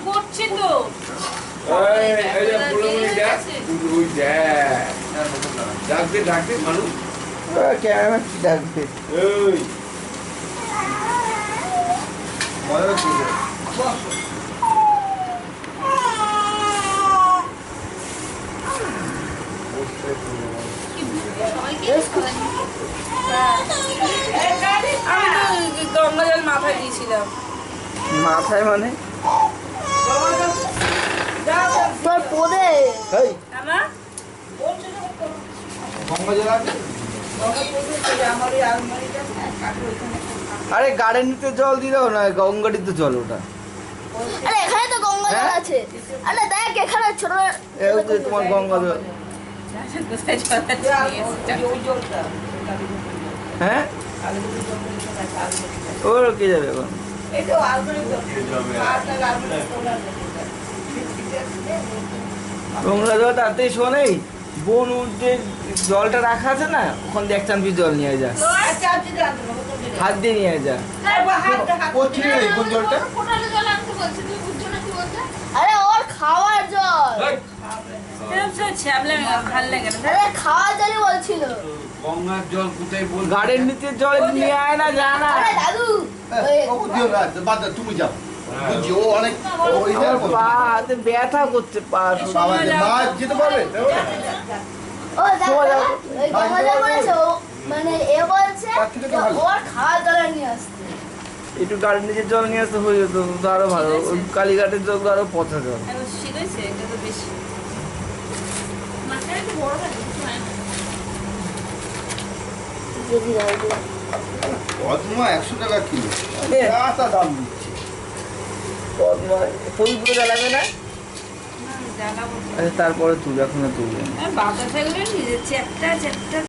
করছি তো ডাকবে ডাকবে মানুষ ক্যামেরা কি ডাকবে মজা হচ্ছে আমি তো গঙ্গা জল মাথায় দিয়েছিলাম। মাথায় মানে তোর পদে এই আমার গঙ্গা জল আছে আরে গার্ডেনিতে জল দিলেও না গঙ্গাটিতে জল ওটা আরে এখানে তো গঙ্গা জল আছে। আরে দেখ এখানে ছোট এই যে তোমার গঙ্গা জল হ্যাঁ ওর কে যাবে এখন গঙ্গা জল তাড়াতাড়ি শোনেই বোন উঠে জলটা রাখা আছে না ওখান দিয়ে এক চামচি জল নিয়ে যা হাত দিয়ে নিয়ে যা কোন জলটা আরে ওর খাওয়ার জল। ভাল লাগে না। আরে খাওয়ার জলই বলছিল। গঙ্গার জল কোথায় বল গার্ডেন নিতে জল নিয়ে আয় না জানা আরে দাদু ওই বাদ দাও, তুমি যাও বুঝছি ও অনেক ওই পা হাতে ব্যথা করছে পা বাবা মা যেতে পারবে ও দেখো ওই গঙ্গা জল বলেছে মানে এ বলছে তার থেকে তো ভালো। ওর খাওয়ার জল নিয়ে আসতে। একটু গার্ডেন নিচে জল নিয়ে আসতে হয়ে যেত তো আরো ভালো ওই কালীঘাটের জল তো আরো পচা জল শিখেছে এটা তো বেশি যদি রাখবো অজমা 100 টাকা কিলো এ। আচ্ছা দাম দিচ্ছে ফুলগুলো জ্বালাবে না জানাবো। আচ্ছা তারপরে তুলবে এখনো তুলবে বাতাস এগুলো নিজের চ্যাপটা চ্যাপটা